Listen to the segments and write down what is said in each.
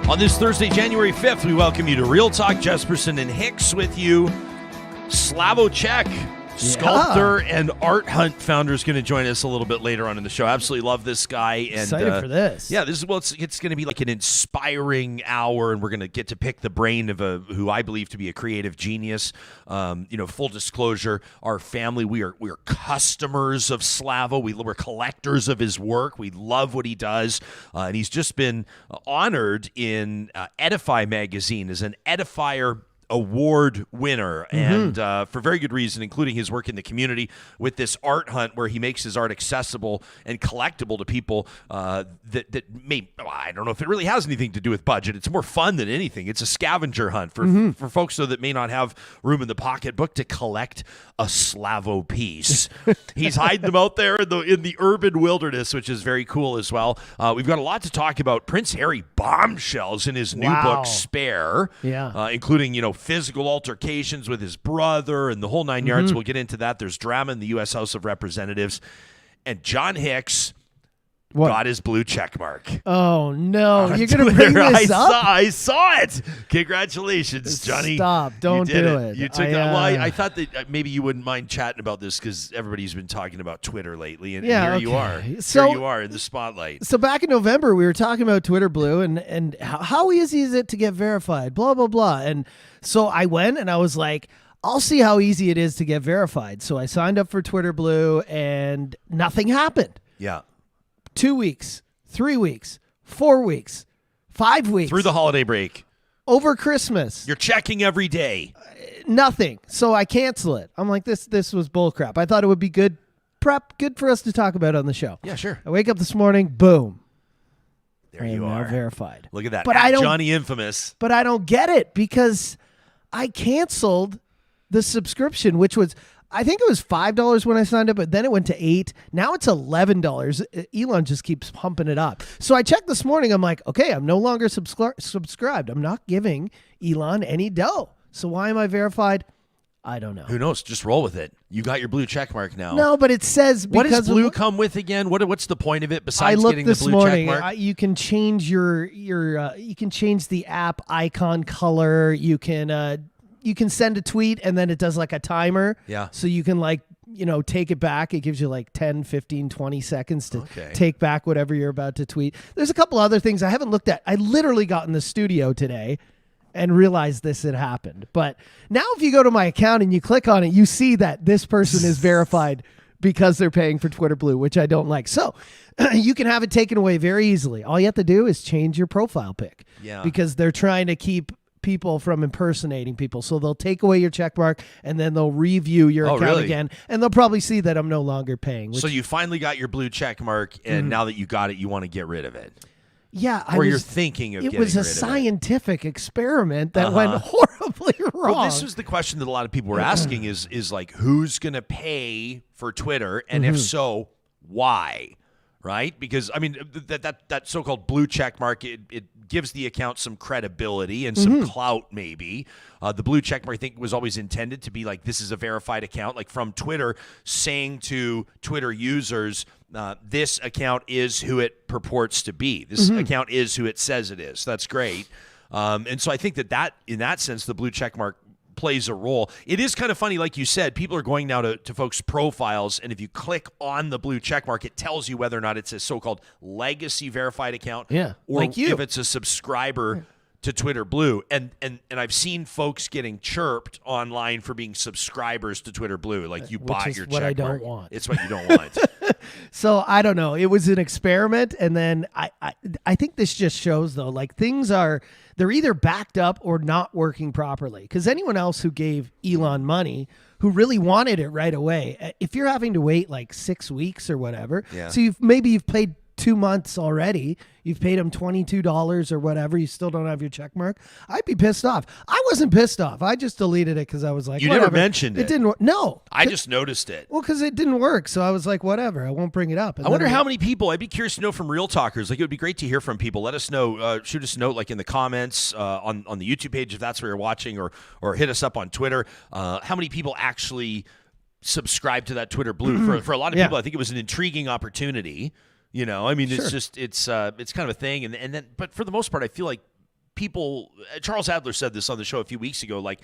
On this Thursday, January 5th, we welcome you to Real Talk. Jesperson and Hicks with you. Slavo Cech, Sculptor and Art Hunt founder, is going to join us a little bit later on in the show. Absolutely love this guy. And, excited for this. Yeah, this is it's going to be like an inspiring hour, and we're going to get to pick the brain of who I believe to be a creative genius. Full disclosure, our family, we are customers of Slavo. We're collectors of his work. We love what he does, and he's just been honored in Edifier magazine as an Edifier Award winner, and for very good reason, including his work in the community with this art hunt where he makes his art accessible and collectible to people that may, I don't know if it really has anything to do with budget. It's more fun than anything. It's a scavenger hunt for folks that may not have room in the pocketbook to collect a Slavo piece. He's hiding them out there in the urban wilderness, which is very cool as well. We've got a lot to talk about. Prince Harry bombshells in his new book, Spare, including, physical altercations with his brother and the whole nine yards. We'll get into that. There's drama in the U.S. House of Representatives. And John Hicks got his blue check mark. Oh, no. You're going to bring this up? I saw it. Congratulations, Johnny. Stop. Don't do it. You took that. Well, I thought that maybe you wouldn't mind chatting about this because everybody's been talking about Twitter lately. And here you are. Here you are in the spotlight. So back in November, we were talking about Twitter Blue and how easy is it to get verified, blah, blah, blah. And so I went and I was like, I'll see how easy it is to get verified. So I signed up for Twitter Blue and nothing happened. Yeah. 2 weeks, 3 weeks, 4 weeks, 5 weeks. Through the holiday break. Over Christmas. You're checking every day. Nothing. So I cancel it. I'm like, this was bullcrap. I thought it would be good for us to talk about on the show. Yeah, sure. I wake up this morning, boom. There you are. Verified. Look at that. But I don't, Johnny Infamous. But I don't get it because I canceled the subscription, which was, I think it was $5 when I signed up, but then it went to $8. Now it's $11. Elon just keeps pumping it up. So I checked this morning. I'm like, okay, I'm no longer subscribed. I'm not giving Elon any dough. So why am I verified? I don't know. Who knows? Just roll with it. You got your blue check mark now. No, but it says what does blue come with again? What's the point of it besides getting the blue check mark? You can change you can change the app icon color. You can send a tweet and then it does like a timer. Yeah. So you can take it back. It gives you like 10, 15, 20 seconds to take back whatever you're about to tweet. There's a couple other things I haven't looked at. I literally got in the studio today and realized this had happened. But now if you go to my account and you click on it, you see that this person is verified because they're paying for Twitter Blue, which I don't like. So you can have it taken away very easily. All you have to do is change your profile pic. Yeah. Because they're trying to keep people from impersonating people. So they'll take away your check mark and then they'll review your account again. And they'll probably see that I'm no longer paying. So you finally got your blue check mark and now that you got it, you want to get rid of it. Yeah. You're thinking of getting rid of it. It was a scientific experiment that went horribly wrong. Well, this was the question that a lot of people were asking is like, who's going to pay for Twitter? And if so, why? Right? Because, I mean, that so-called blue check mark, it gives the account some credibility and some clout, maybe. The blue check mark, I think, was always intended to be like, this is a verified account, like from Twitter saying to Twitter users, this account is who it purports to be. This account is who it says it is. That's great. And so I think that in that sense, the blue check mark plays a role. It is kind of funny, like you said, people are going now to folks' profiles, and if you click on the blue check mark, it tells you whether or not it's a so-called legacy verified account, or like if it's a subscriber to Twitter Blue. And I've seen folks getting chirped online for being subscribers to Twitter Blue, like you bought your check mark. What I don't want. It's what you don't want. So I don't know. It was an experiment, and then I think this just shows though, like they're either backed up or not working properly. Because anyone else who gave Elon money, who really wanted it right away, if you're having to wait like 6 weeks or whatever, so you've paid 2 months already, you've paid him $22 or whatever, you still don't have your check mark, I'd be pissed off. I wasn't pissed off. I just deleted it because I was like, you whatever. Never mentioned it. It didn't work. No. I just noticed it. Well, because it didn't work. So I was like, whatever, I won't bring it up. And I wonder how many people, I'd be curious to know from Real Talkers, like it would be great to hear from people. Let us know, shoot us a note like in the comments on the YouTube page if that's where you're watching, or hit us up on Twitter. How many people actually subscribe to that Twitter Blue? For a lot of people, I think it was an intriguing opportunity. I mean, it's just it's kind of a thing, and then but for the most part, I feel like people, Charles Adler said this on the show a few weeks ago, like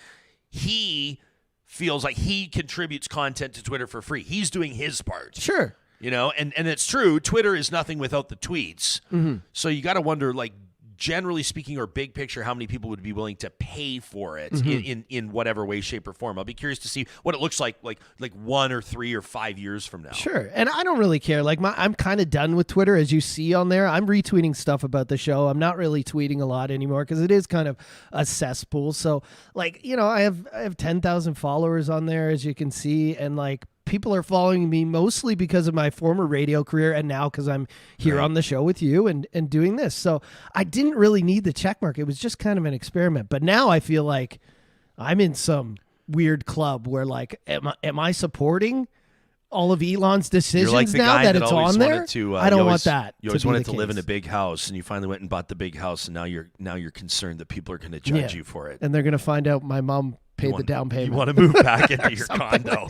he feels like he contributes content to Twitter for free. He's doing his part. Sure. You know, and it's true. Twitter is nothing without the tweets. Mm-hmm. So you got to wonder, like, generally speaking, or big picture, how many people would be willing to pay for it in whatever way, shape, or form. I'll be curious to see what it looks like 1 or 3 or 5 years from now. Sure. And I don't really care. Like I'm kind of done with Twitter, as you see on there. I'm retweeting stuff about the show. I'm not really tweeting a lot anymore because it is kind of a cesspool. So like, you know, I have 10,000 followers on there, as you can see, and like people are following me mostly because of my former radio career and now because I'm here on the show with you and doing this. So I didn't really need the check mark. It was just kind of an experiment. But now I feel like I'm in some weird club where like, am I supporting all of Elon's decisions like the now guy that it's on there? I don't want that. You always wanted to live in a big house, and you finally went and bought the big house, and now you're concerned that people are going to judge you for it. And they're going to find out my mom paid the down payment. You want to move back into your condo.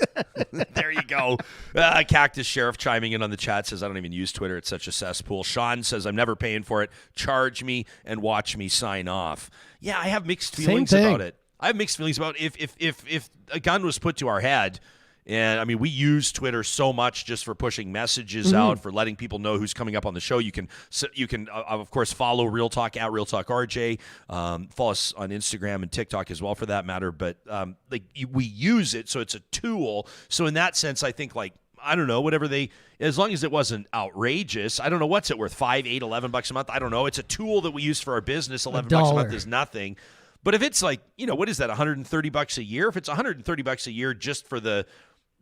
There you go. Cactus Sheriff chiming in on the chat says, I don't even use Twitter. It's such a cesspool. Sean says, I'm never paying for it. Charge me and watch me sign off. Yeah, I have mixed feelings about it. I have mixed feelings about if a gun was put to our head. And I mean, we use Twitter so much just for pushing messages out, for letting people know who's coming up on the show. You can of course follow Real Talk at Real Talk RJ. Follow us on Instagram and TikTok as well, for that matter. But we use it, so it's a tool. So in that sense, I think I don't know, whatever as long as it wasn't outrageous. I don't know, what's it worth? $5, $8, $11 a month? I don't know. It's a tool that we use for our business. $11 a month is nothing. But if it's what is that? $130 a year? If it's $130 a year just for the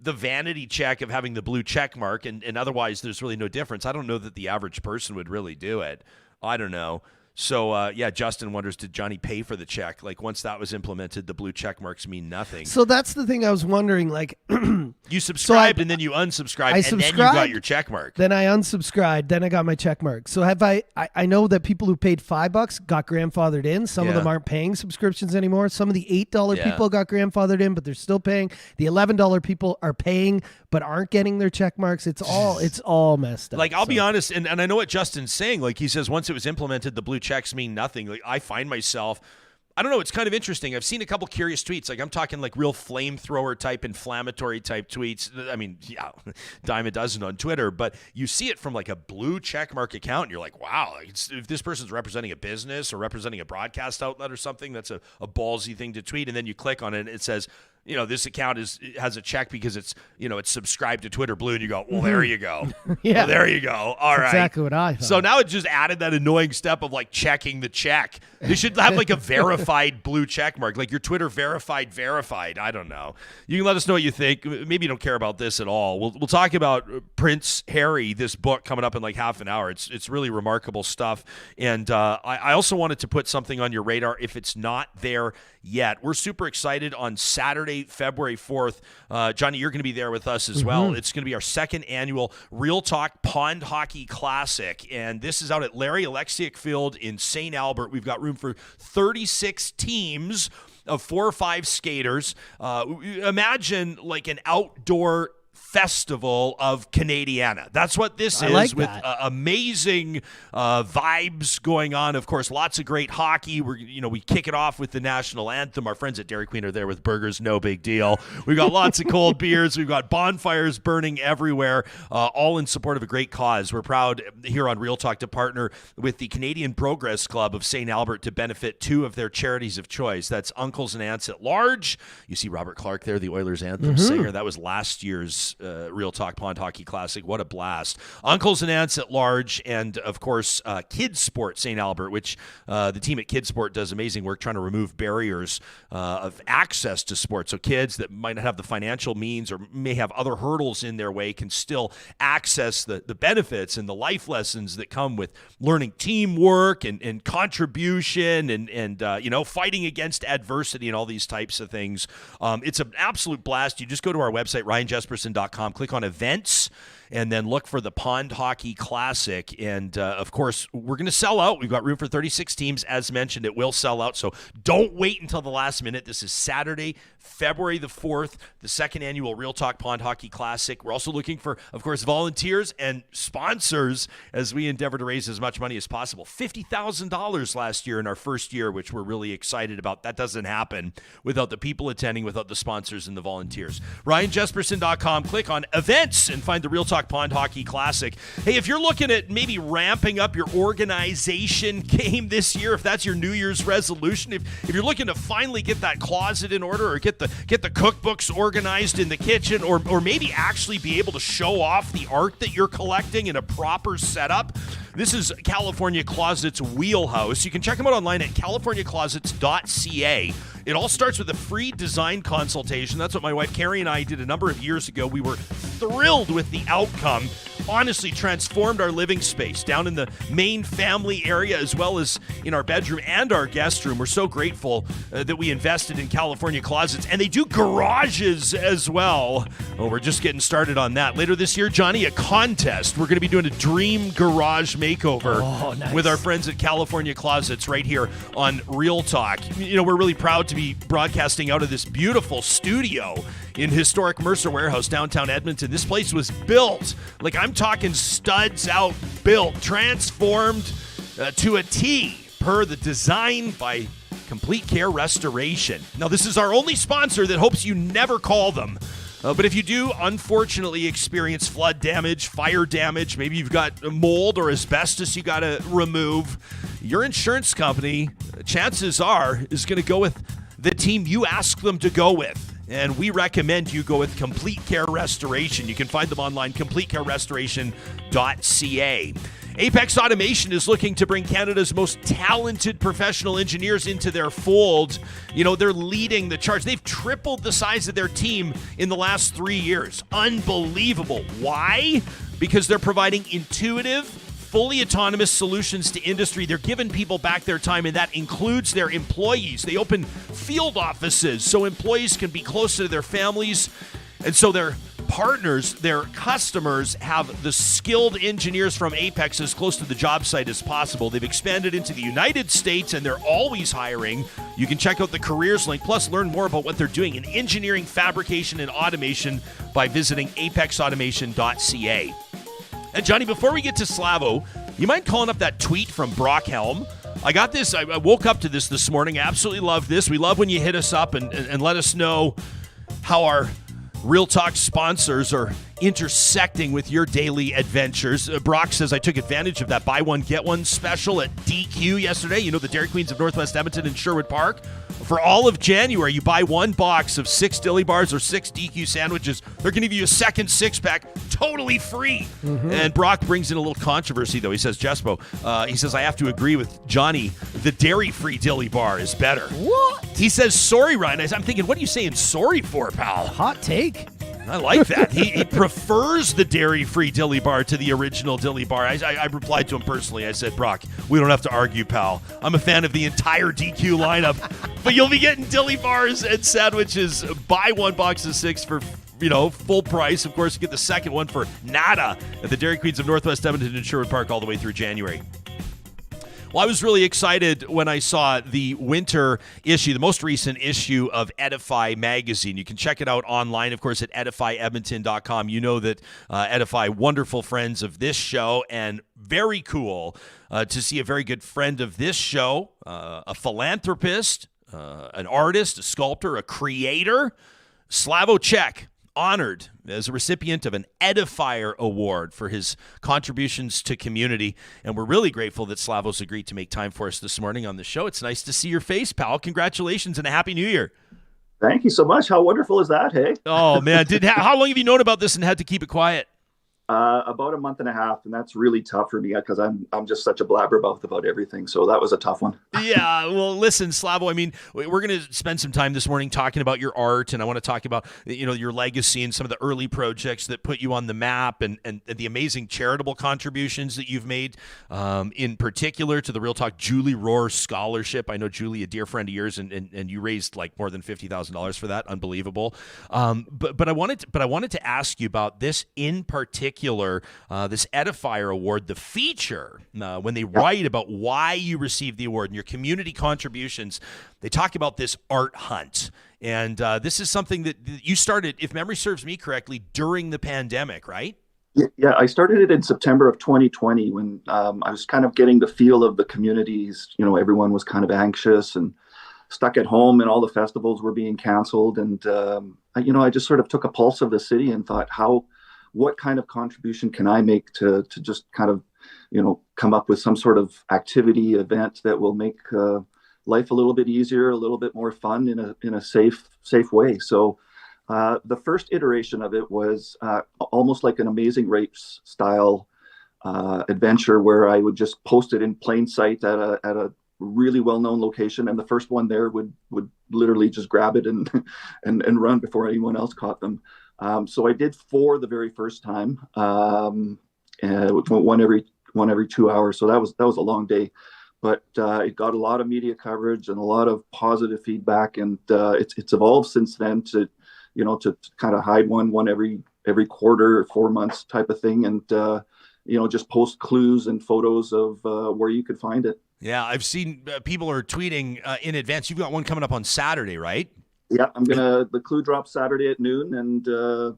vanity check of having the blue check mark, and otherwise there's really no difference, I don't know that the average person would really do it. I don't know. So, Justin wonders, did Johnny pay for the check? Like, once that was implemented, the blue check marks mean nothing. So that's the thing I was wondering, like... you subscribed, and then you unsubscribed, and then you got your check mark. Then I unsubscribed, then I got my check mark. So have I know that people who paid $5 got grandfathered in. Some of them aren't paying subscriptions anymore. Some of the $8 people got grandfathered in, but they're still paying. The $11 people are paying, but aren't getting their check marks. It's all messed up. Like, I'll be honest, and I know what Justin's saying. Like, he says once it was implemented, the blue checks mean nothing. Like, I find myself, I don't know, it's kind of interesting. I've seen a couple curious tweets. Like, I'm talking like real flamethrower type, inflammatory type tweets. I mean, dime a dozen on Twitter, but you see it from like a blue checkmark account, and you're like, wow, if this person's representing a business or representing a broadcast outlet or something, that's a ballsy thing to tweet. And then you click on it, and it says, this account has a check because it's subscribed to Twitter Blue, and you go, well, there you go. Well, there you go. All right. Exactly what I thought. So now it just added that annoying step of like checking the check. They should have like a verified blue check mark, like your Twitter verified. I don't know. You can let us know what you think. Maybe you don't care about this at all. We'll talk about Prince Harry, this book, coming up in like half an hour. It's really remarkable stuff. And I also wanted to put something on your radar if it's not there yet. We're super excited on Saturday, February 4th. Johnny, you're going to be there with us as well. It's going to be our second annual Real Talk Pond Hockey Classic, and this is out at Larry Alexiak Field in St. Albert. We've got room for 36 teams of 4 or 5 skaters. Imagine like an outdoor festival of Canadiana. That's what this is, with amazing vibes going on. Of course, lots of great hockey. We kick it off with the national anthem. Our friends at Dairy Queen are there with burgers, no big deal. We've got lots of cold beers. We've got bonfires burning everywhere, all in support of a great cause. We're proud here on Real Talk to partner with the Canadian Progress Club of St. Albert to benefit 2 of their charities of choice. That's Uncles and Aunts at Large. You see Robert Clark there, the Oilers anthem singer. That was last year's Real Talk Pond Hockey Classic. What a blast. Uncles and Aunts at Large, and of course KidSport St. Albert, which the team at KidSport does amazing work trying to remove barriers of access to sports, so kids that might not have the financial means or may have other hurdles in their way can still access the benefits and the life lessons that come with learning teamwork and contribution and fighting against adversity and all these types of things. It's an absolute blast. You just go to our website, ryanjesperson.com, click on events, and then look for the Pond Hockey Classic. And, of course, we're going to sell out. We've got room for 36 teams. As mentioned, it will sell out, so don't wait until the last minute. This is Saturday, February the 4th, the second annual Real Talk Pond Hockey Classic. We're also looking for, of course, volunteers and sponsors as we endeavor to raise as much money as possible. $50,000 last year in our first year, which we're really excited about. That doesn't happen without the people attending, without the sponsors and the volunteers. RyanJesperson.com. Click on events and find the Real Talk Pond Hockey Classic. Hey, if you're looking at maybe ramping up your organization game this year, if that's your New Year's resolution, if you're looking to finally get that closet in order, or get the cookbooks organized in the kitchen, or maybe actually be able to show off the art that you're collecting in a proper setup, this is California Closet's wheelhouse. You can check them out online at californiaclosets.ca. It all starts with a free design consultation. That's what my wife Carrie and I did a number of years ago. We were thrilled with the outcome. Honestly transformed our living space down in the main family area, as well as in our bedroom and our guest room. We're so grateful that we invested in California Closets, and they do garages as well. Oh, we're just getting started on that. Later this year, Johnny, a contest. We're going to be doing a dream garage makeover with our friends at California Closets right here on Real Talk. You know, we're really proud to be broadcasting out of this beautiful studio in historic Mercer Warehouse, downtown Edmonton. This place was built, like I'm talking studs out, built, transformed to a T per the design by Complete Care Restoration. Now, this is our only sponsor that hopes you never call them. But if you do, unfortunately, experience flood damage, fire damage, maybe you've got mold or asbestos you got to remove, your insurance company, chances are, is going to go with the team you ask them to go with. And we recommend you go with Complete Care Restoration. You can find them online, completecarerestoration.ca. Apex Automation is looking to bring Canada's most talented professional engineers into their fold. You know, they're leading the charge. They've tripled the size of their team in the last 3 years. Unbelievable. Why? Because they're providing intuitive, fully autonomous solutions to industry. They're giving people back their time, and that includes their employees. They open field offices so employees can be closer to their families, and so their partners, their customers, have the skilled engineers from Apex as close to the job site as possible. They've expanded into the United States, and they're always hiring. You can check out the careers link, plus learn more about what they're doing in engineering, fabrication, and automation by visiting apexautomation.ca. And Johnny, before we get to Slavo, you mind calling up that tweet from Brock Helm? I got this. I woke up to this morning. I absolutely love this. We love when you hit us up and let us know how our Real Talk sponsors are intersecting with your daily adventures. Brock says, I took advantage of that buy one, get one special at DQ yesterday. You know, the Dairy Queens of Northwest Edmonton and Sherwood Park. For all of January, you buy one box of 6 dilly bars or 6 DQ sandwiches. They're going to give you a second six-pack totally free. Mm-hmm. And Brock brings in a little controversy, though. He says, Jespo, he says, I have to agree with Johnny. The dairy-free dilly bar is better. What? He says, sorry, Ryan. I'm thinking, what are you saying sorry for, pal? Hot take. I like that. He prefers the dairy-free dilly bar to the original dilly bar. I replied to him personally. I said, Brock, we don't have to argue, pal. I'm a fan of the entire DQ lineup, but you'll be getting dilly bars and sandwiches. Buy one box of 6 for, full price. Of course, you get the second one for nada at the Dairy Queens of Northwest Edmonton and Sherwood Park all the way through January. Well, I was really excited when I saw the winter issue, the most recent issue of Edify magazine. You can check it out online, of course, at edifiedmonton.com. You know that Edify, wonderful friends of this show, and very cool to see a very good friend of this show, a philanthropist, an artist, a sculptor, a creator, Slavo Cech, honored as a recipient of an Edifier Award for his contributions to community. And we're really grateful that Slavo's agreed to make time for us this morning on the show. It's nice to see your face, pal. Congratulations and a Happy New Year. Thank you so much. How wonderful is that, hey? Oh, man. How long have you known about this and had to keep it quiet? About a month and a half, and that's really tough for me because I'm just such a blabbermouth about everything. So that was a tough one. Yeah, well, listen, Slavo. I mean, we're going to spend some time this morning talking about your art, and I want to talk about your legacy and some of the early projects that put you on the map, and the amazing charitable contributions that you've made. In particular, to the Real Talk Julie Rohr Scholarship. I know Julie, a dear friend of yours, and you raised like more than $50,000 for that. Unbelievable. But I wanted to ask you about this in particular. particular, this Edifier Award, the feature, when they write about why you received the award and your community contributions, they talk about this art hunt. And this is something that you started, if memory serves me correctly, during the pandemic, right? Yeah, I started it in September of 2020 when I was kind of getting the feel of the communities. Everyone was kind of anxious and stuck at home, and all the festivals were being canceled. And, I just sort of took a pulse of the city and thought, what kind of contribution can I make to just kind of, come up with some sort of activity event that will make life a little bit easier, a little bit more fun in a safe way. So the first iteration of it was almost like an Amazing Race style adventure where I would just post it in plain sight at a really well-known location, and the first one there would literally just grab it and run before anyone else caught them. So I did 4 the very first time, and one every 2 hours. So that was a long day. But it got a lot of media coverage and a lot of positive feedback, and it's evolved since then to kind of hide one every quarter or 4 months type of thing, and just post clues and photos of where you could find it. Yeah, I've seen people are tweeting in advance. You've got one coming up on Saturday, right? Yeah, the clue drops Saturday at noon, and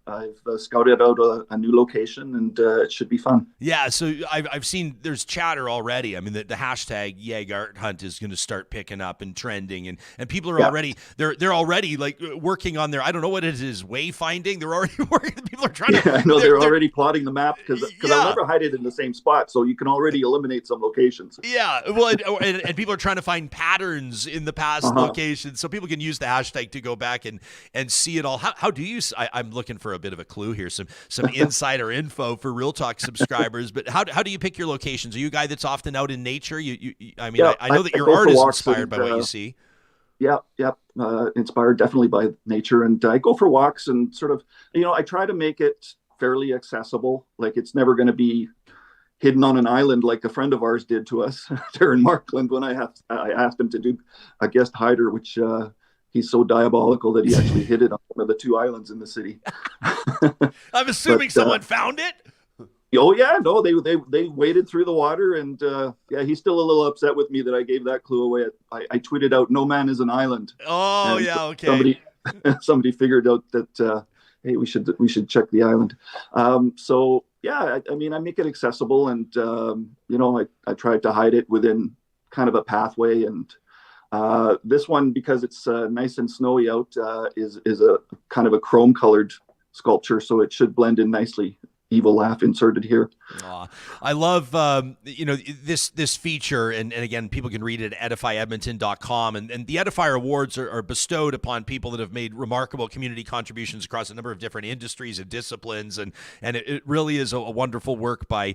I've scouted out a new location, and it should be fun. Yeah, so I've seen there's chatter already. I mean, the hashtag Yeg Art Hunt is going to start picking up and trending, and people are already they're already like working on their, I don't know what it is, wayfinding. They're already working. People are trying to. I know they're already plotting the map because I'll never hide it in the same spot, so you can already eliminate some locations. Yeah, well, and people are trying to find patterns in the past locations, so people can use the hashtag to go back and see it all. How do you? I'm looking for a bit of a clue here, some insider info for Real Talk subscribers. But how do you pick your locations? Are you a guy that's often out in nature? I know that your art is inspired by what you see. Yeah, inspired definitely by nature, and I go for walks and sort of, I try to make it fairly accessible. Like it's never going to be hidden on an island like a friend of ours did to us there in Markland when I asked him to do a guest hider, which he's so diabolical that he actually hid it on one of the 2 islands in the city. I'm assuming someone found it. Oh yeah, no, they waded through the water, and he's still a little upset with me that I gave that clue away. I tweeted out, "No man is an island." Oh yeah, okay. Somebody figured out that hey, we should check the island. So yeah, I mean, I make it accessible, and I tried to hide it within kind of a pathway, and this one, because it's nice and snowy out, is a kind of a chrome colored sculpture, so it should blend in nicely. Evil laugh inserted here. I love this feature, and again, people can read it at edifyedmonton.com, and the Edifier Awards are bestowed upon people that have made remarkable community contributions across a number of different industries and disciplines, and it really is a wonderful work by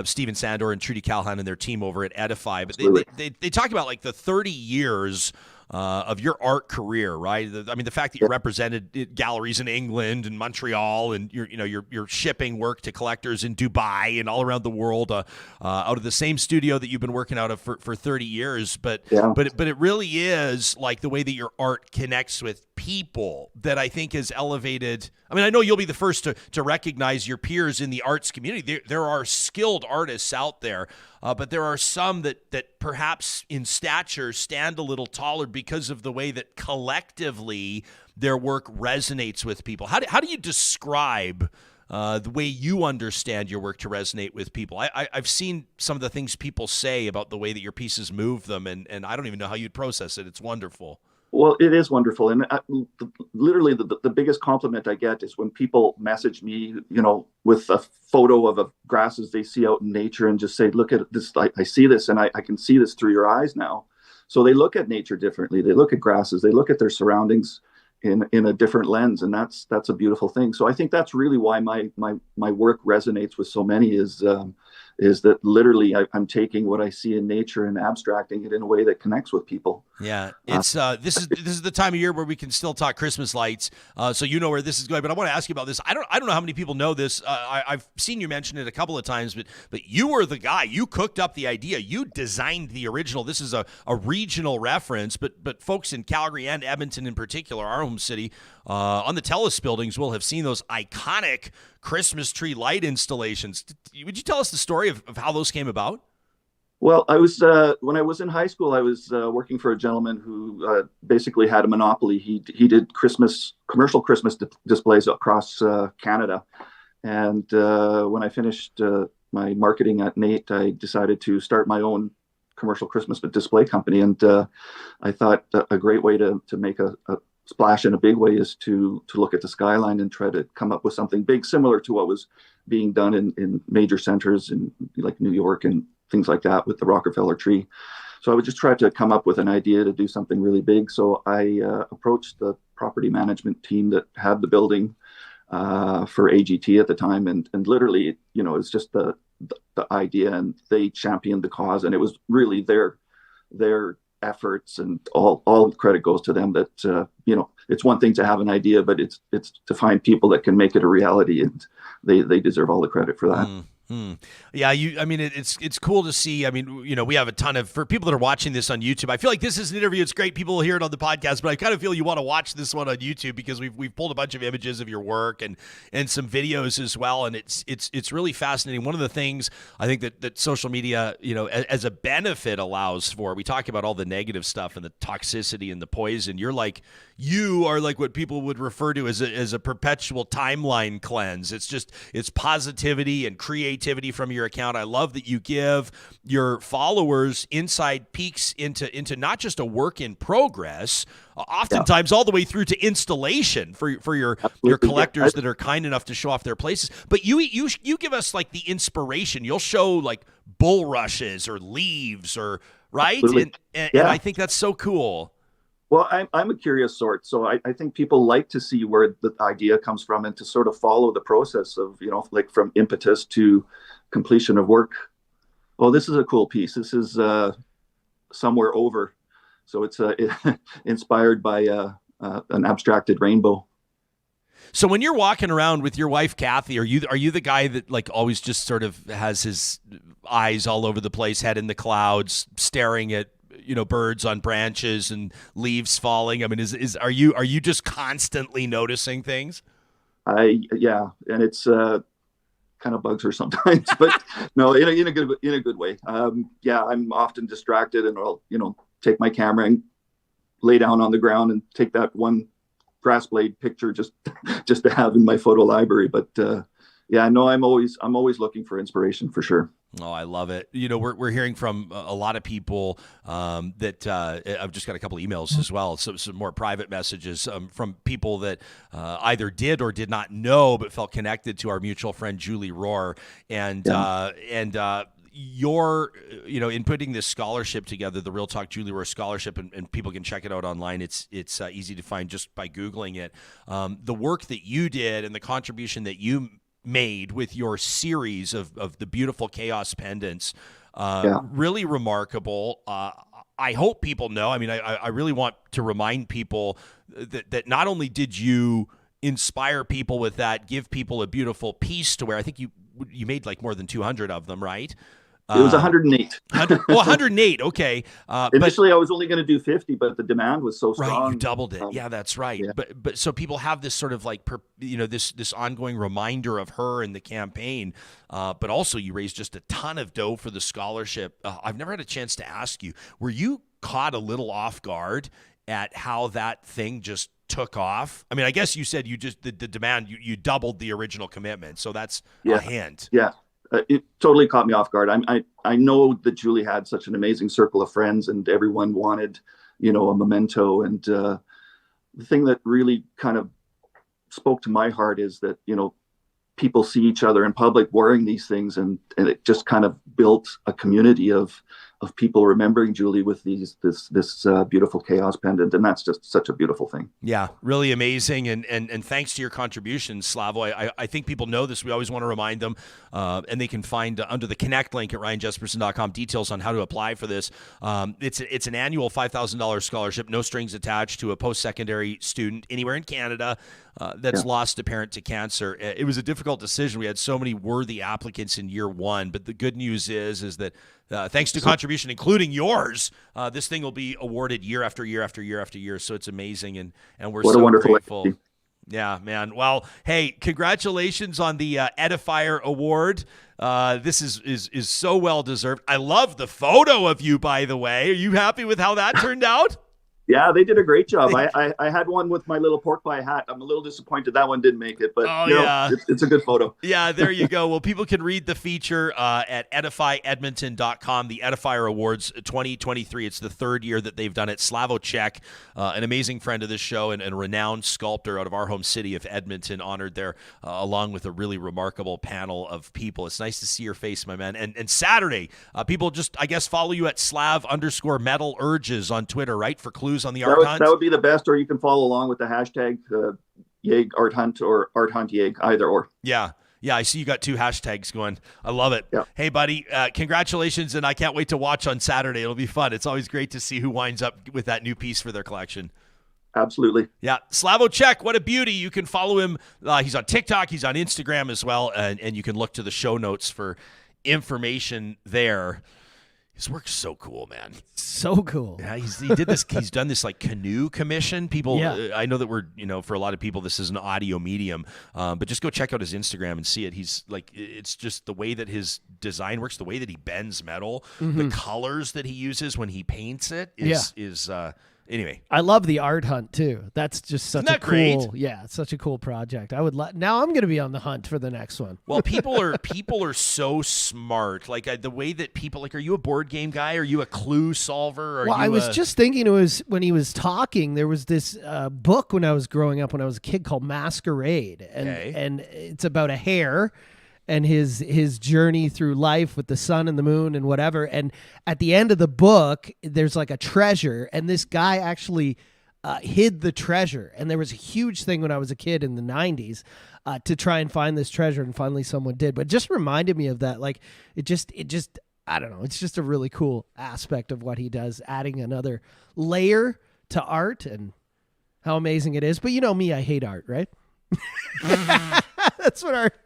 Stephen Sandor and Trudy Callahan and their team over at Edify. But they talk about like the 30 years of your art career, right? The fact that you represented galleries in England and Montreal, and you're shipping work to collectors in Dubai and all around the world out of the same studio that you've been working out of for 30 years. But it really is like the way that your art connects with people that I think has elevated. I mean, I know you'll be the first to recognize your peers in the arts community. There are skilled artists out there, but there are some that perhaps in stature stand a little taller because of the way that collectively their work resonates with people. How do you describe the way you understand your work to resonate with people? I've seen some of the things people say about the way that your pieces move them, and I don't even know how you'd process it. It's wonderful. Well, it is wonderful. And literally the biggest compliment I get is when people message me, with a photo of grasses they see out in nature and just say, look at this, I see this, and I can see this through your eyes now. So they look at nature differently. They look at grasses, they look at their surroundings in a different lens. And that's a beautiful thing. So I think that's really why my work resonates with so many is that literally I'm taking what I see in nature and abstracting it in a way that connects with people. Yeah, it's this is the time of year where we can still talk Christmas lights, so you know where this is going. But I want to ask you about this. I don't know how many people know this. I've seen you mention it a couple of times, but you were the guy. You cooked up the idea. You designed the original. This is a regional reference, but folks in Calgary and Edmonton in particular, our home city, on the Telus buildings will have seen those iconic Christmas tree light installations. Would you tell us the story of how those came about? Well, I was when I was in high school, I was working for a gentleman who basically had a monopoly. He did commercial Christmas displays across Canada, and when I finished my marketing at NAIT, I decided to start my own commercial Christmas display company. And I thought a great way to make a splash in a big way is to look at the skyline and try to come up with something big, similar to what was being done in major centers in like New York and things like that with the Rockefeller tree. So I would just try to come up with an idea to do something really big. So I approached the property management team that had the building for AGT at the time. And literally, it's just the idea, and they championed the cause. And it was really their efforts, and all credit goes to them. That, it's one thing to have an idea, but it's to find people that can make it a reality. And they deserve all the credit for that. Yeah, it's cool to see. I mean, we have a ton of, for people that are watching this on YouTube, I feel like this is an interview. It's great. People will hear it on the podcast, but I kind of feel you want to watch this one on YouTube because we've pulled a bunch of images of your work and some videos as well. And it's really fascinating. One of the things I think that social media, as a benefit allows for, we talk about all the negative stuff and the toxicity and the poison. You are like what people would refer to as a perpetual timeline cleanse. It's positivity and creativity from your account. I love that you give your followers inside peeks into not just a work in progress, oftentimes all the way through to installation for your collectors that are kind enough to show off their places. But you give us like the inspiration. You'll show like bulrushes or leaves or right, and I think that's so cool. Well, I'm a curious sort, so I think people like to see where the idea comes from and to sort of follow the process of, like from impetus to completion of work. Oh, this is a cool piece. This is somewhere over. So it's inspired by an abstracted rainbow. So when you're walking around with your wife, Kathy, are you the guy that like always just sort of has his eyes all over the place, head in the clouds, staring at birds on branches and leaves falling? I mean, are you just constantly noticing things? Yeah, and it's kind of bugs her sometimes, but no, in a good way. Yeah, I'm often distracted, and I'll take my camera and lay down on the ground and take that one grass blade picture just to have in my photo library. But yeah, no, I'm always looking for inspiration for sure. Oh, I love it. We're hearing from a lot of people that I've just got a couple of emails as well. So some more private messages from people that either did or did not know, but felt connected to our mutual friend, Julie Rohr. And you're, in putting this scholarship together, the Real Talk Julie Rohr Scholarship, and people can check it out online. It's easy to find just by Googling it. The work that you did and the contribution that you made with your series of the beautiful chaos pendants, really remarkable. I hope people know. I mean, I really want to remind people that not only did you inspire people with that, give people a beautiful piece to wear. I think you made like more than 200 of them, right? It was 108. 108. Okay. Initially, I was only going to do 50, but the demand was so strong. Right, you doubled it. Yeah, that's right. Yeah. But so people have this sort of like, this ongoing reminder of her and the campaign. But also, you raised just a ton of dough for the scholarship. I've never had a chance to ask you, were you caught a little off guard at how that thing just took off? I mean, I guess you said the demand, you doubled the original commitment. So that's a hint. Yeah. It totally caught me off guard. I know that Julie had such an amazing circle of friends, and everyone wanted, a memento. And the thing that really kind of spoke to my heart is that, people see each other in public wearing these things, and it just kind of built a community of people remembering Julie with this beautiful chaos pendant, and that's just such a beautiful thing. Yeah, really amazing, and thanks to your contributions, Slavo. I think people know this. We always want to remind them, and they can find under the Connect link at ryanjesperson.com details on how to apply for this. It's an annual $5,000 scholarship, no strings attached, to a post-secondary student anywhere in Canada that's lost a parent to cancer. It was a difficult decision. We had so many worthy applicants in year one, but the good news is that thanks to contribution, including yours, this thing will be awarded year after year after year after year. So it's amazing, and we're so grateful. Yeah, man. Well, hey, congratulations on the Edifier Award. This is so well deserved. I love the photo of you, by the way. Are you happy with how that turned out? Yeah, they did a great job. I had one with my little pork pie hat. I'm a little disappointed that one didn't make it, but it's a good photo. Yeah, there you go. Well, people can read the feature at edifyedmonton.com, the Edifier Awards 2023. It's the third year that they've done it. Slavo Cech, an amazing friend of this show and a renowned sculptor out of our home city of Edmonton, honored there, along with a really remarkable panel of people. It's nice to see your face, my man. And Saturday, people just, I guess, follow you at Slav_metal urges on Twitter, right, for clues on the art hunt? That would be the best, or you can follow along with the hashtag Yeg Art Hunt or Art Hunt Yeg, either or. Yeah, I see you got 2 hashtags going. I love it. Yeah. Hey, buddy, congratulations, and I can't wait to watch on Saturday. It'll be fun. It's always great to see who winds up with that new piece for their collection. Absolutely. Yeah, Slavo Cech, what a beauty. You can follow him. He's on TikTok. He's on Instagram as well, and you can look to the show notes for information there. His work's so cool, man. So cool. Yeah, he did this. He's done this like canoe commission. People, I know that we're, for a lot of people, this is an audio medium, but just go check out his Instagram and see it. He's like, it's just the way that his design works, the way that he bends metal, the colors that he uses when he paints it is anyway. I love the art hunt too. That's just such a cool, great? Yeah, it's such a cool project. I would now I'm going to be on the hunt for the next one. Well, people are so smart. Like the way that people, like, are you a board game guy? Are you a clue solver? I was just thinking, it was when he was talking, there was this book when I was growing up when I was a kid called Masquerade, and it's about a hare and his journey through life with the sun and the moon and whatever. And at the end of the book, there's like a treasure, and this guy actually hid the treasure. And there was a huge thing when I was a kid in the 90s to try and find this treasure, and finally someone did. But it just reminded me of that. Like it just I don't know. It's just a really cool aspect of what he does, adding another layer to art and how amazing it is. But you know me, I hate art, right? That's what art.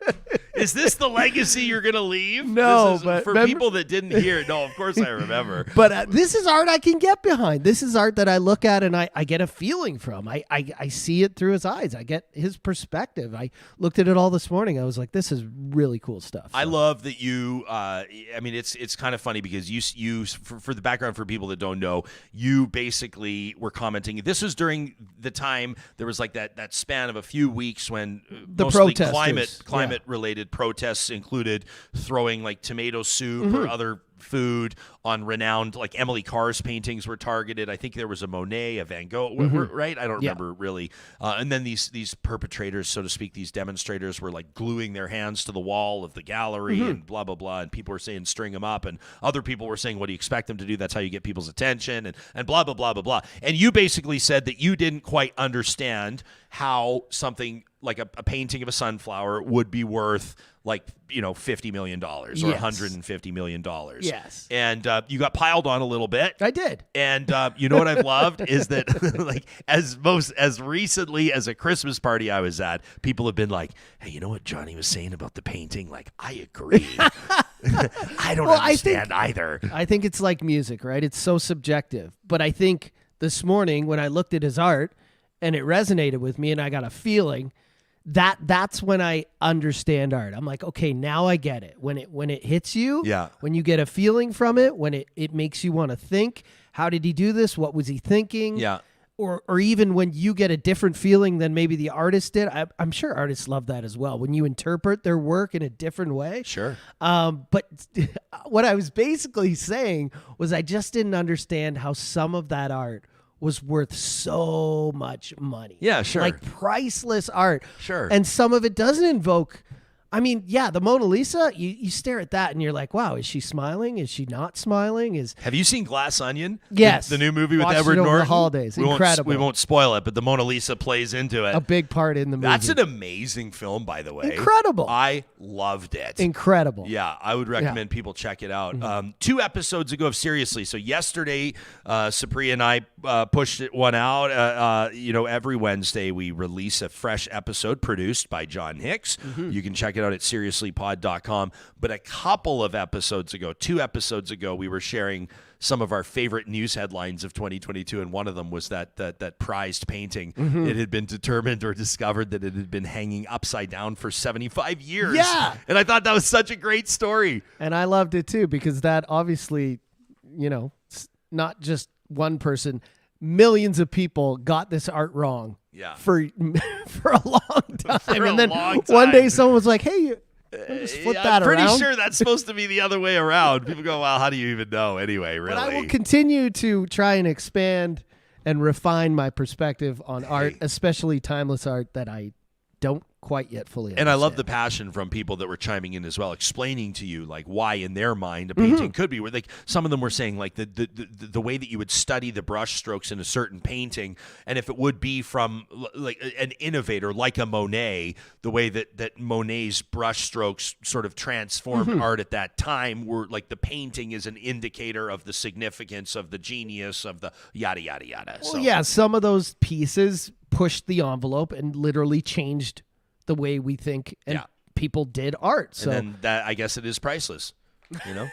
Is this the legacy you're going to leave? No, but for people that didn't hear it. No, of course I remember. But this is art I can get behind. This is art that I look at and I get a feeling from. I see it through his eyes. I get his perspective. I looked at it all this morning. I was like, this is really cool stuff. I love that you. I mean, it's kind of funny because you for the background for people that don't know, you basically were commenting. This was during the time there was like that span of a few weeks when the mostly protesters, climate related protests included throwing like tomato soup or other food on renowned, like Emily Carr's paintings were targeted. I think there was a Monet, a Van Gogh, right? I don't remember really. And then these perpetrators, so to speak, these demonstrators were like gluing their hands to the wall of the gallery and blah, blah, blah. And people were saying, string them up. And other people were saying, what do you expect them to do? That's how you get people's attention and blah, blah, blah, blah, blah. And you basically said that you didn't quite understand how something like a painting of a sunflower would be worth like, $50 million or $150 million. Yes. And you got piled on a little bit. I did. And you know what I've loved is that like as recently as a Christmas party I was at, people have been like, hey, you know what Johnny was saying about the painting? Like, I agree. I don't understand either. I think it's like music, right? It's so subjective. But I think this morning when I looked at his art and it resonated with me and I got a feeling, that's when I understand art. I'm like, okay, now I get it. When it hits you, when you get a feeling from it, when it makes you want to think, how did he do this? What was he thinking? Yeah. Or even when you get a different feeling than maybe the artist did. I'm sure artists love that as well. When you interpret their work in a different way. Sure. But what I was basically saying was I just didn't understand how some of that art was worth so much money. Yeah, sure. Like priceless art. Sure. And some of it doesn't invoke, I mean, yeah, the Mona Lisa, you stare at that and you're like, wow, is she smiling? Is she not smiling? Have you seen Glass Onion? Yes. The new movie with Watched Edward it over Norton? the holidays. Incredible. We won't spoil it, but the Mona Lisa plays into it. A big part in the movie. That's an amazing film, by the way. Incredible. I loved it. Incredible. Yeah, I would recommend people check it out. 2 episodes ago of Seriously. So yesterday, Supriya and I pushed one out. Every Wednesday we release a fresh episode produced by John Hicks. You can check it it out at seriouslypod.com. But a couple of episodes ago, 2 episodes ago, we were sharing some of our favorite news headlines of 2022, and one of them was that prized painting. It had been determined or discovered that it had been hanging upside down for 75 years. Yeah. And I thought that was such a great story. And I loved it too, because that obviously, not just one person, millions of people got this art wrong. Yeah. For a long time. For a and then long one day time. someone was like, hey, just flip that I'm pretty around. sure that's supposed to be the other way around. People go, well, how do you even know anyway, really? But I will continue to try and expand and refine my perspective on art, especially timeless art that I don't quite yet fully understand. And I love the passion from people that were chiming in as well, explaining to you like why in their mind a painting could be. Where like some of them were saying like the way that you would study the brush strokes in a certain painting, and if it would be from like an innovator like a Monet, the way that Monet's brush strokes sort of transformed art at that time, were like the painting is an indicator of the significance of the genius of the yada yada yada. Well, yeah, some of those pieces pushed the envelope and literally changed the way we think and people did art. So and then that, I guess it is priceless.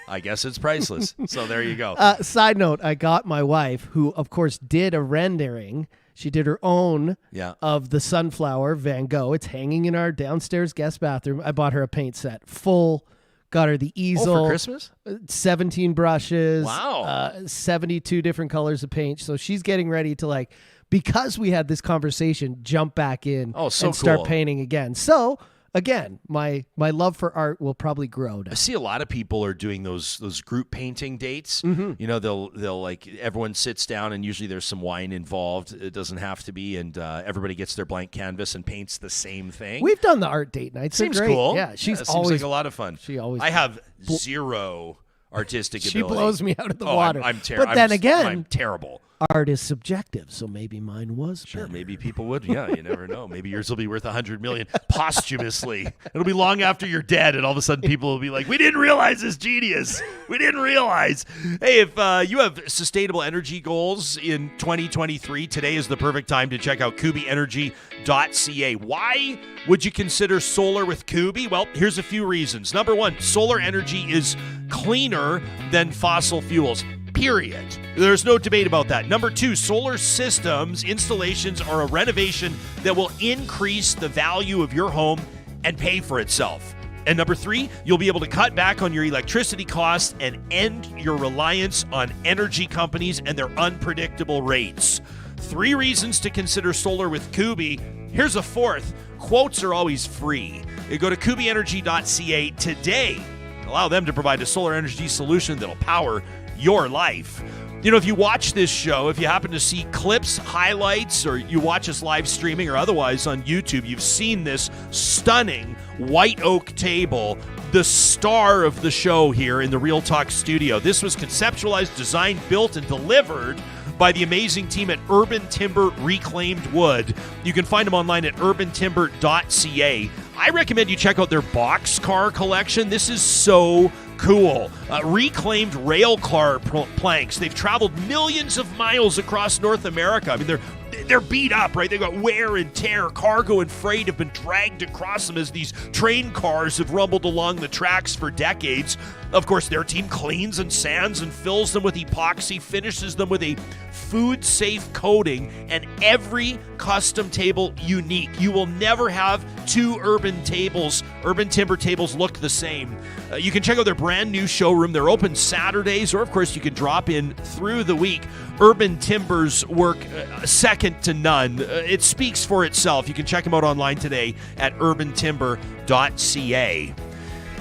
I guess it's priceless. So there you go. Side note, I got my wife, who of course did a rendering. She did her own of the Sunflower Van Gogh. It's hanging in our downstairs guest bathroom. I bought her a paint set, full. Got her the easel. For Christmas? 17 brushes. Wow. 72 different colors of paint. So she's getting ready to because we had this conversation, jump back in and start painting again. So again, my love for art will probably grow now. I see a lot of people are doing those group painting dates. They'll like everyone sits down and usually there's some wine involved. It doesn't have to be, and everybody gets their blank canvas and paints the same thing. We've done the art date nights. Seems They're great. cool. Yeah, she's it always seems like a lot of fun. I have zero artistic she ability. blows me out of the water. I'm terrible. But then again, I'm terrible. Art is subjective, so maybe mine was Sure, better. maybe people would. Yeah, you never know. Maybe yours will be worth $100 million posthumously. It'll be long after you're dead, and all of a sudden people will be like, "We didn't realize this genius. We didn't realize." Hey, if you have sustainable energy goals in 2023, today is the perfect time to check out kubienergy.ca. Why would you consider solar with Kubi? Well, here's a few reasons. Number one, solar energy is cleaner than fossil fuels. Period. There's no debate about that. Number two, solar systems installations are a renovation that will increase the value of your home and pay for itself. And number three, you'll be able to cut back on your electricity costs and end your reliance on energy companies and their unpredictable rates. 3 reasons to consider solar with Kubi. Here's a fourth. Quotes are always free. You go to kubienergy.ca today. Allow them to provide a solar energy solution that'll power your life. If you watch this show, if you happen to see clips, highlights, or you watch us live streaming or otherwise on YouTube, you've seen this stunning white oak table, the star of the show here in the Real Talk studio. This was conceptualized, designed, built, and delivered by the amazing team at Urban Timber Reclaimed Wood. You can find them online at urbantimber.ca. I recommend you check out their boxcar collection. This is so cool. Reclaimed rail car planks. They've traveled millions of miles across North America. I mean, they're beat up, right? They've got wear and tear. Cargo and freight have been dragged across them as these train cars have rumbled along the tracks for decades. Of course, their team cleans and sands and fills them with epoxy, finishes them with a food-safe coating, and every custom table unique. You will never have 2 urban timber tables look the same. You can check out their brand new showroom. They're open Saturdays, or of course you can drop in through the week. Urban Timber's work, second to none. It speaks for itself. You can check them out online today at urbantimber.ca.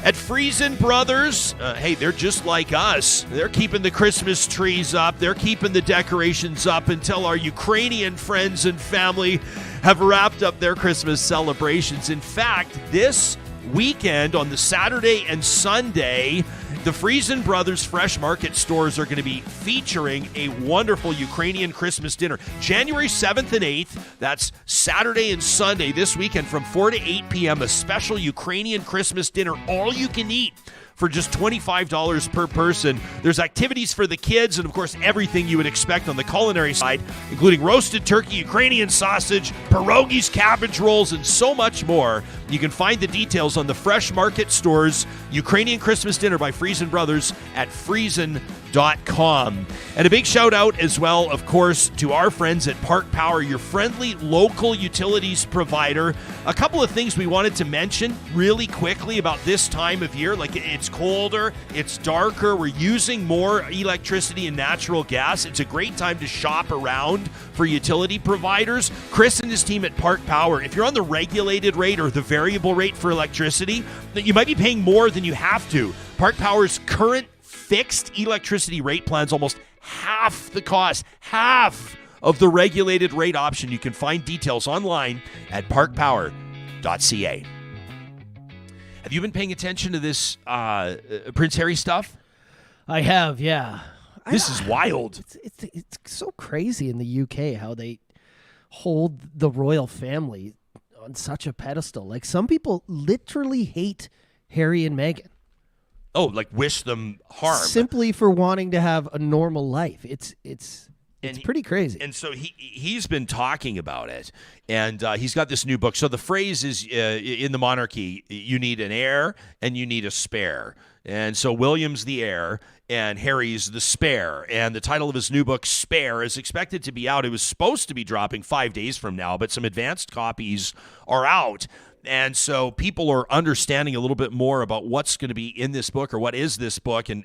At Friesen Brothers, hey, they're just like us. They're keeping the Christmas trees up. They're keeping the decorations up until our Ukrainian friends and family have wrapped up their Christmas celebrations. In fact, this weekend on the Saturday and Sunday, the Friesen Brothers Fresh Market stores are going to be featuring a wonderful Ukrainian Christmas dinner. January 7th and 8th, that's Saturday and Sunday this weekend from 4 to 8 p.m., a special Ukrainian Christmas dinner, all you can eat. for just $25 per person. There's activities for the kids and, of course, everything you would expect on the culinary side, including roasted turkey, Ukrainian sausage, pierogies, cabbage rolls, and so much more. You can find the details on the Fresh Market Store's Ukrainian Christmas Dinner by Friesen Brothers at friesen.com. And a big shout out as well, of course, to our friends at Park Power, your friendly local utilities provider. A couple of things we wanted to mention really quickly about this time of year. Like, it's colder, it's darker, we're using more electricity and natural gas. It's a great time to shop around for utility providers. Chris and his team at Park Power, if you're on the regulated rate or the variable rate for electricity, you might be paying more than you have to. Park Power's current fixed electricity rate plan's almost half the cost, half of the regulated rate option. You can find details online at parkpower.ca. Have you been paying attention to this Prince Harry stuff? I have, yeah. This is wild. It's so crazy in the UK how they hold the royal family on such a pedestal. Like, some people literally hate Harry and Meghan. Oh, like wish them harm. Simply for wanting to have a normal life. It's pretty crazy. And so he's been talking about it, and he's got this new book. So the phrase is, in the monarchy, you need an heir and you need a spare. And so William's the heir and Harry's the spare. And the title of his new book, Spare, is expected to be out. It was supposed to be dropping 5 days from now, but some advanced copies are out. And so people are understanding a little bit more about what's going to be in this book, or what is this book, and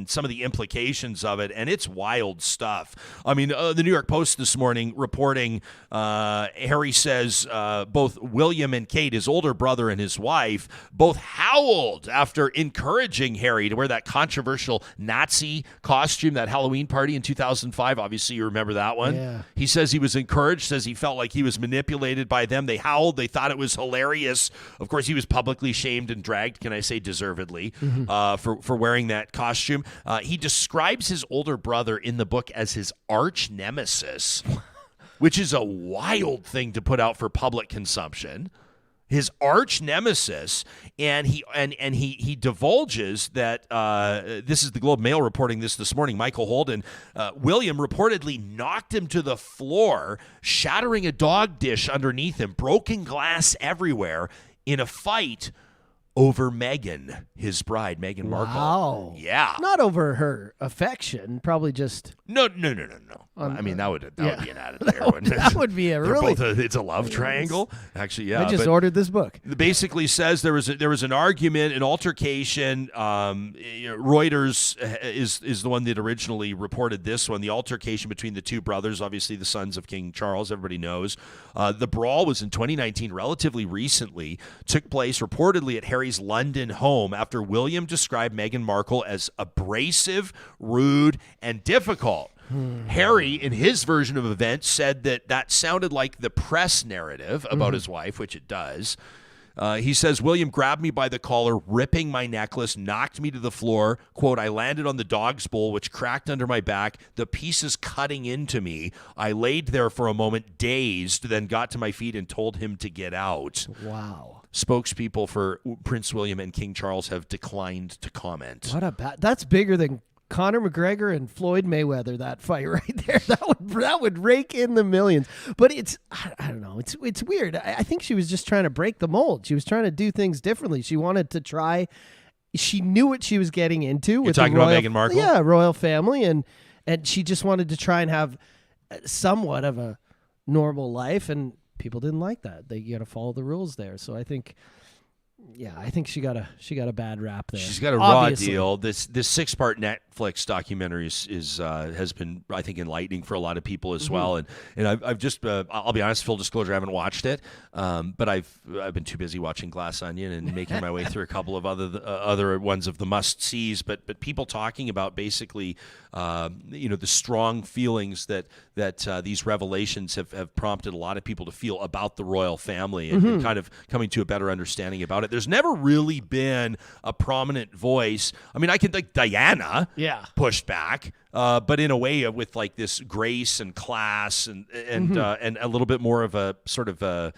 some of the implications of it. And it's wild stuff. I mean, the New York Post this morning reporting Harry says both William and Kate, his older brother and his wife, both howled after encouraging Harry to wear that controversial Nazi costume, that Halloween party in 2005. Obviously, you remember that one. Yeah. He says he was encouraged, says he felt like he was manipulated by them. They howled. They thought it was hilarious. Of course, he was publicly shamed and dragged, can I say deservedly, for wearing that costume. He describes his older brother in the book as his arch nemesis, which is a wild thing to put out for public consumption. His arch nemesis, and he divulges that this is the Globe Mail reporting this morning. Michael Holden, William reportedly knocked him to the floor, shattering a dog dish underneath him, broken glass everywhere in a fight over Meghan, his bride, Meghan Markle. Wow. Yeah. Not over her affection, probably just... No. I mean, that would be an added layer. That would be a really... it's a love triangle. Actually, yeah. I just ordered this book. It basically says there was an argument, an altercation. Reuters is the one that originally reported this one. The altercation between the two brothers, obviously the sons of King Charles, everybody knows. The brawl was in 2019, relatively recently. Took place reportedly at Harry's London home after William described Meghan Markle as abrasive, rude, and difficult. Harry, in his version of events, said that sounded like the press narrative about his wife, which it does. He says, William grabbed me by the collar, ripping my necklace, knocked me to the floor. Quote, I landed on the dog's bowl, which cracked under my back, the pieces cutting into me. I laid there for a moment, dazed, then got to my feet and told him to get out. Wow. Spokespeople for Prince William and King Charles have declined to comment. That's bigger than Conor McGregor and Floyd Mayweather, that fight right there. That would rake in the millions. But I don't know. It's weird. I think she was just trying to break the mold. She was trying to do things differently. She wanted to try. She knew what she was getting into. You're talking about Meghan Markle? Yeah, royal family. And she just wanted to try and have somewhat of a normal life. And people didn't like that. They got to follow the rules there. So I think... Yeah, I think she got a bad rap there. She's got a raw deal. This 6-part Netflix documentary has been, I think, enlightening for a lot of people as well. And I've just I'll be honest, full disclosure, I haven't watched it, but I've been too busy watching Glass Onion and making my way through a couple of other ones of the must sees. But people talking about basically the strong feelings that these revelations have prompted a lot of people to feel about the royal family and kind of coming to a better understanding about it. There's never really been a prominent voice. I mean, I can think Diana pushed back, but in a way with like this grace and class and a little bit more of a sort of a.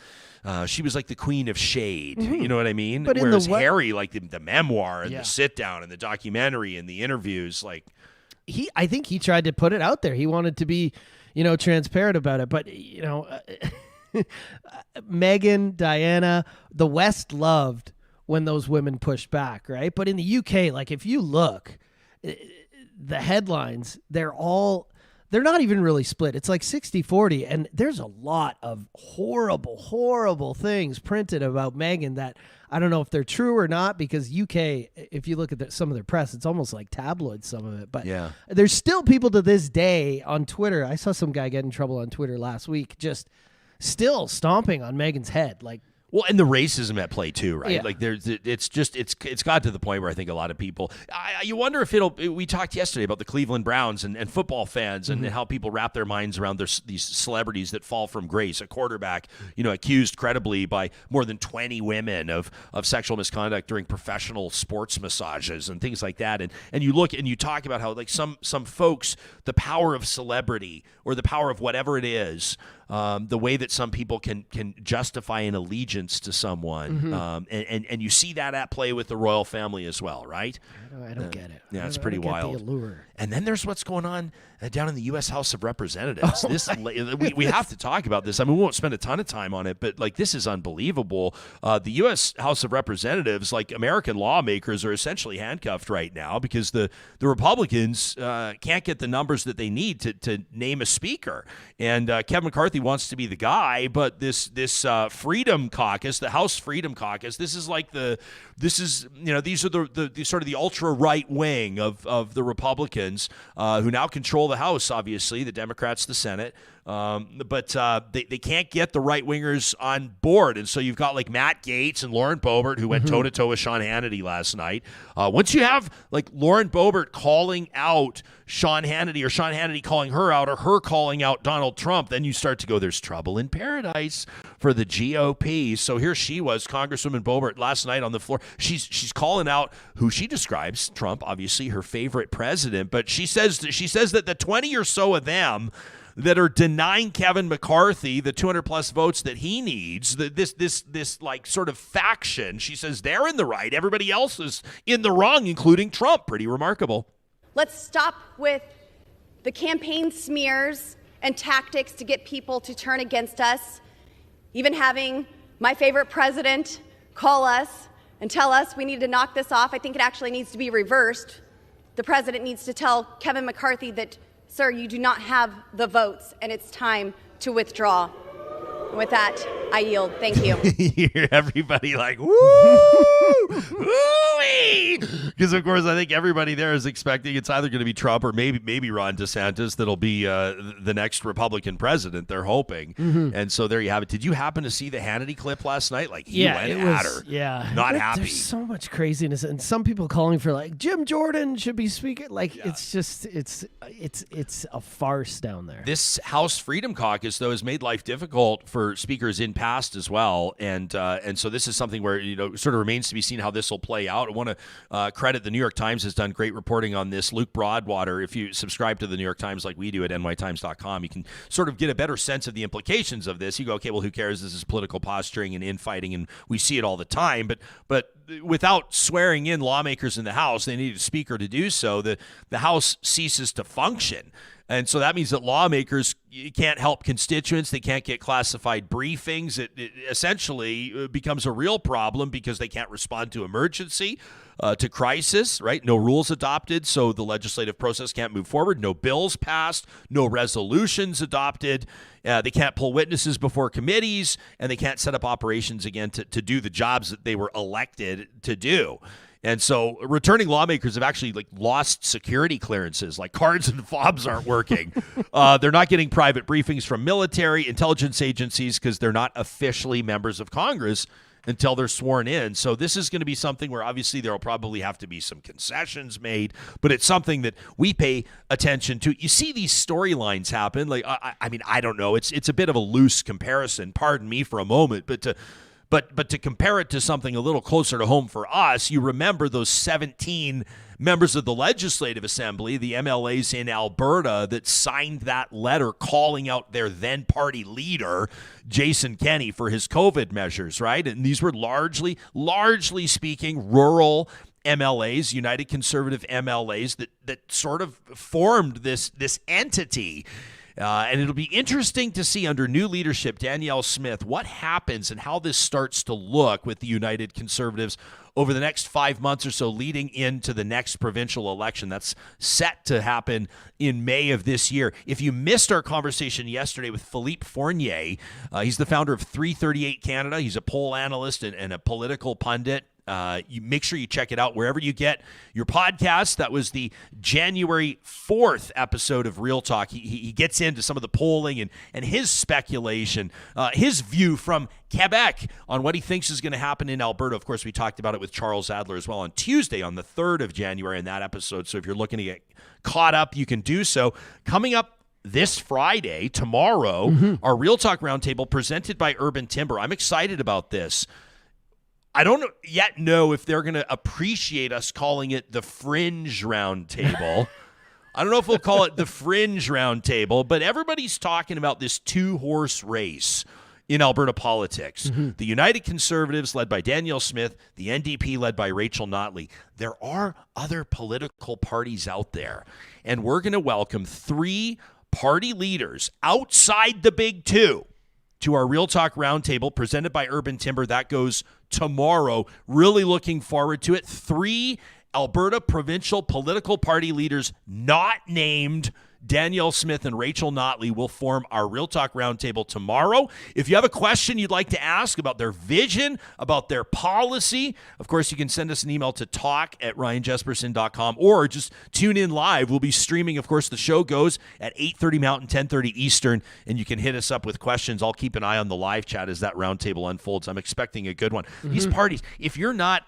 She was like the queen of shade, you know what I mean? But whereas Harry, like the memoir and the sit down and the documentary and the interviews, like I think he tried to put it out there. He wanted to be, transparent about it. But Meghan, Diana, the West loved when those women pushed back, right? But in the UK, like if you look, the headlines, they're not even really split. It's like 60-40, and there's a lot of horrible, horrible things printed about Meghan that I don't know if they're true or not, because UK, if you look at some of their press, it's almost like tabloids, some of it. But there's still people to this day on Twitter. I saw some guy get in trouble on Twitter last week, just still stomping on Meghan's head. Like, well, and the racism at play too, right? Yeah. Like it's got to the point where I think a lot of people, you wonder if we talked yesterday about the Cleveland Browns and football fans and how people wrap their minds around these celebrities that fall from grace. A quarterback, accused credibly by more than 20 women of sexual misconduct during professional sports massages and things like that. And you look and you talk about how like some folks, the power of celebrity or the power of whatever it is, the way that some people can justify an allegiance to someone, and you see that at play with the royal family as well, right? I don't get it. Yeah, it's pretty wild. The allure. And then there's what's going on down in the U.S. House of Representatives. We have to talk about this. I mean, we won't spend a ton of time on it, but like this is unbelievable. The U.S. House of Representatives, like American lawmakers, are essentially handcuffed right now because the Republicans can't get the numbers that they need to name a speaker. And Kevin McCarthy wants to be the guy, but this Freedom Caucus, the House Freedom Caucus, these are the sort of the ultra right wing of the Republicans who now control the House, obviously, the Democrats, the Senate. But they can't get the right wingers on board. And so you've got like Matt Gaetz and Lauren Boebert who went toe to toe with Sean Hannity last night. Once you have like Lauren Boebert calling out Sean Hannity or Sean Hannity calling her out or her calling out Donald Trump, then you start to go, there's trouble in paradise for the GOP. So here she was, Congresswoman Boebert, last night on the floor. She's calling out who she describes, Trump, obviously her favorite president, but she says that the 20 or so of them that are denying Kevin McCarthy the 200 plus votes that he needs, this like sort of faction, she says they're in the right, everybody else is in the wrong, including Trump. Pretty remarkable. Let's stop with the campaign smears and tactics to get people to turn against us. Even having my favorite president call us and tell us we need to knock this off. I think it actually needs to be reversed. The president needs to tell Kevin McCarthy that, sir, you do not have the votes and it's time to withdraw. And with that, I yield. Thank you. You hear everybody like, woo! Woo-wee! Because, of course, I think everybody there is expecting it's either going to be Trump or maybe Ron DeSantis that'll be the next Republican president, they're hoping. And so there you have it. Did you happen to see the Hannity clip last night? Like, he went at her. Yeah. Not happy. There's so much craziness. And some people calling for, like, Jim Jordan should be speaking. Like, it's just, it's a farce down there. This House Freedom Caucus, though, has made life difficult for speakers in past as well. And so this is something where, sort of remains to be seen how this will play out. I want to credit the New York Times has done great reporting on this. Luke Broadwater, if you subscribe to the New York Times like we do at nytimes.com, you can sort of get a better sense of the implications of this. You go, okay, well, who cares? This is political posturing and infighting, and we see it all the time. But without swearing in lawmakers in the House, they need a speaker to do so. The House ceases to function. And so that means that lawmakers can't help constituents. They can't get classified briefings. It essentially becomes a real problem because they can't respond to emergency, to crisis, right? No rules adopted, so the legislative process can't move forward. No bills passed. No resolutions adopted. They can't pull witnesses before committees, and they can't set up operations again to do the jobs that they were elected to do. And so returning lawmakers have actually lost security clearances, like cards and fobs aren't working. They're not getting private briefings from military, intelligence agencies because they're not officially members of Congress until they're sworn in. So this is going to be something where obviously there will probably have to be some concessions made, but it's something that we pay attention to. You see these storylines happen. I mean, I don't know. It's a bit of a loose comparison. Pardon me for a moment, but But to compare it to something a little closer to home for us, you remember those 17 members of the Legislative Assembly, the MLAs in Alberta, that signed that letter calling out their then party leader, Jason Kenney, for his COVID measures, right? And these were largely speaking, rural MLAs, United Conservative MLAs that sort of formed this entity. And it'll be interesting to see under new leadership, Danielle Smith, what happens and how this starts to look with the United Conservatives over the next 5 months or so leading into the next provincial election that's set to happen in May of this year. If you missed our conversation yesterday with Philippe Fournier, he's the founder of 338 Canada. He's a poll analyst and a political pundit. You make sure you check it out wherever you get your podcast. That was the January 4th episode of Real Talk. He gets into some of the polling and his speculation, his view from Quebec on what he thinks is going to happen in Alberta. Of course, we talked about it with Charles Adler as well on Tuesday on the 3rd of January in that episode. So if you're looking to get caught up, you can do so. Coming up this Friday, tomorrow, our Real Talk Roundtable presented by Urban Timber. I'm excited about this. I don't yet know if they're going to appreciate us calling it the Fringe Roundtable. I don't know if we'll call it the Fringe Roundtable, but everybody's talking about this two-horse race in Alberta politics. The United Conservatives, led by Danielle Smith, the NDP, led by Rachel Notley. There are other political parties out there, and we're going to welcome 3 party leaders outside the big two to our Real Talk Roundtable presented by Urban Timber. That goes tomorrow. Really looking forward to it. 3 Alberta provincial political party leaders not named Danielle Smith and Rachel Notley will form our Real Talk Roundtable tomorrow. If you have a question you'd like to ask about their vision, about their policy, of course, you can send us an email to talk@ryanjesperson.com or just tune in live. We'll be streaming. Of course, the show goes at 8:30 Mountain, 10:30 Eastern, and you can hit us up with questions. I'll keep an eye on the live chat as that roundtable unfolds. I'm expecting a good one. These parties, if you're not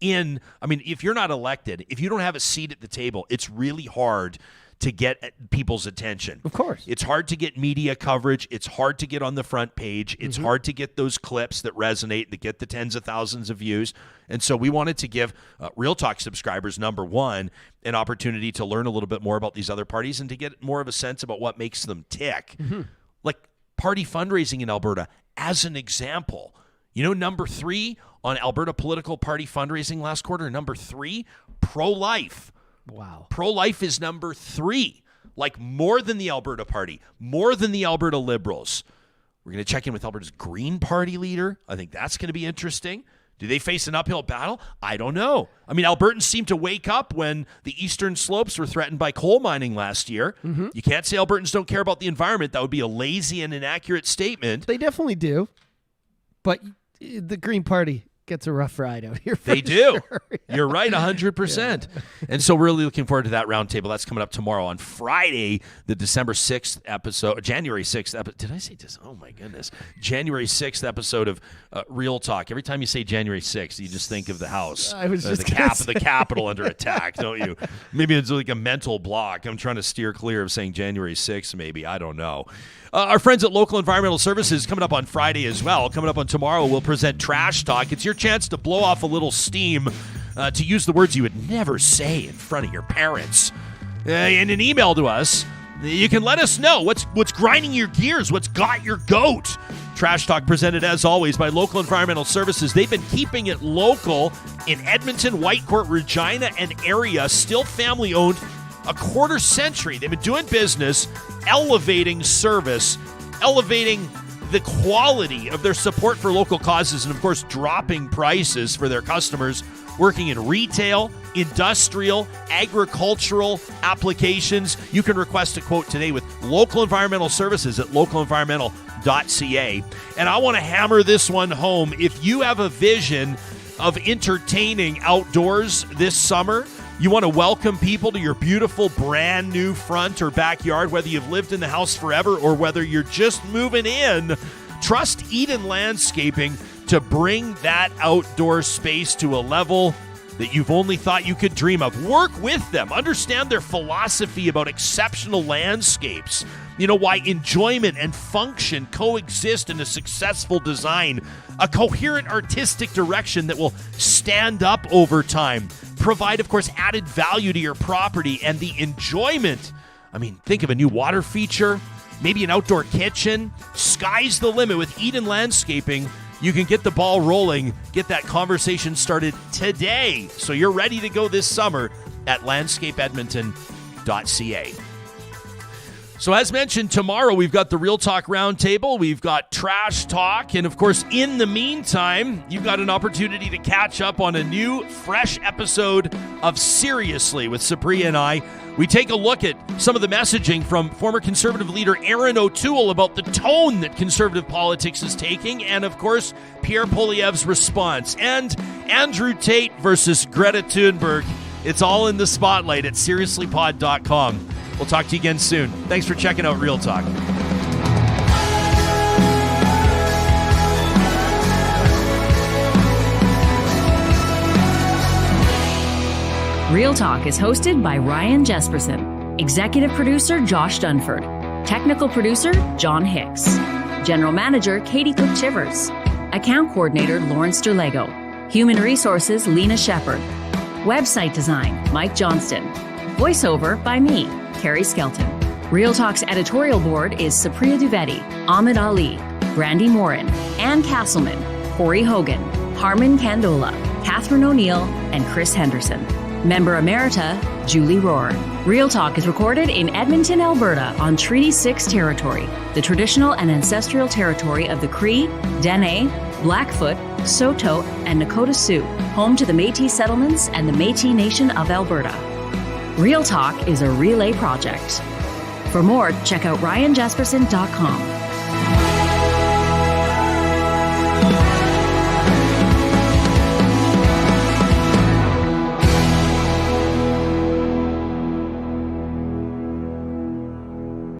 if you're not elected, if you don't have a seat at the table, it's really hard to get people's attention. Of course. It's hard to get media coverage. It's hard to get on the front page. It's hard to get those clips that resonate, that get the tens of thousands of views. And so we wanted to give Real Talk subscribers, number one, an opportunity to learn a little bit more about these other parties and to get more of a sense about what makes them tick. Like party fundraising in Alberta, as an example. You know, number 3 on Alberta political party fundraising last quarter, number 3, pro-life. Wow. Pro-life is number 3, like more than the Alberta Party, more than the Alberta Liberals. We're going to check in with Alberta's Green Party leader. I think that's going to be interesting. Do they face an uphill battle? I don't know. I mean, Albertans seemed to wake up when the eastern slopes were threatened by coal mining last year. You can't say Albertans don't care about the environment. That would be a lazy and inaccurate statement. They definitely do. But the Green Party gets a rough ride out here. They do. Sure. You're right, 100%. And so we're really looking forward to that roundtable. That's coming up tomorrow on Friday, the December 6th episode, January 6th episode. Did I say this? Oh, my goodness. January 6th episode of Real Talk. Every time you say January 6th, you just think of the House. I was just the Capitol under attack, don't you? Maybe it's like a mental block. I'm trying to steer clear of saying January 6th, maybe. I don't know. Our friends at Local Environmental Services coming up on Friday as well. Coming up on tomorrow, we'll present Trash Talk. It's your chance to blow off a little steam, to use the words you would never say in front of your parents. In an email to us, you can let us know what's grinding your gears, what's got your goat. Trash Talk presented, as always, by Local Environmental Services. They've been keeping it local in Edmonton, Whitecourt, Regina, and area, still family-owned. A quarter century. They've been doing business, elevating service, elevating the quality of their support for local causes, and, of course, dropping prices for their customers, working in retail, industrial, agricultural applications. You can request a quote today with Local Environmental Services at localenvironmental.ca. And I want to hammer this one home. If you have a vision of entertaining outdoors this summer, you want to welcome people to your beautiful brand new front or backyard, whether you've lived in the house forever or whether you're just moving in, trust Eden Landscaping to bring that outdoor space to a level that you've only thought you could dream of. Work with them. Understand their philosophy about exceptional landscapes. You know, why enjoyment and function coexist in a successful design. A coherent artistic direction that will stand up over time. Provide, of course, added value to your property and the enjoyment. I mean, think of a new water feature, maybe an outdoor kitchen. Sky's the limit with Eden Landscaping. You can get the ball rolling, get that conversation started today, so you're ready to go this summer at landscapeedmonton.ca. So as mentioned, tomorrow we've got the Real Talk Roundtable, we've got Trash Talk, and of course, in the meantime, you've got an opportunity to catch up on a new, fresh episode of Seriously with Supriya and I. We take a look at some of the messaging from former Conservative leader Erin O'Toole about the tone that Conservative politics is taking, and of course, Pierre Poilievre's response, and Andrew Tate versus Greta Thunberg. It's all in the spotlight at seriouslypod.com. We'll talk to you again soon. Thanks for checking out Real Talk. Real Talk is hosted by Ryan Jesperson, executive producer Josh Dunford, technical producer John Hicks, general manager Katie Cook-Chivers, account coordinator Lawrence Derlego, human resources Lena Shepard, website design Mike Johnston, voiceover by me, Carrie Skelton. Real Talk's editorial board is Supriya Dwivedi, Ahmed Ali, Brandy Morin, Ann Castleman, Corey Hogan, Harman Kandola, Catherine O'Neill, and Chris Henderson. Member Emerita, Julie Rohr. Real Talk is recorded in Edmonton, Alberta on Treaty 6 territory, the traditional and ancestral territory of the Cree, Dene, Blackfoot, Saulteaux, and Nakota Sioux, home to the Métis settlements and the Métis Nation of Alberta. Real Talk is a relay project. For more, check out ryanjesperson.com.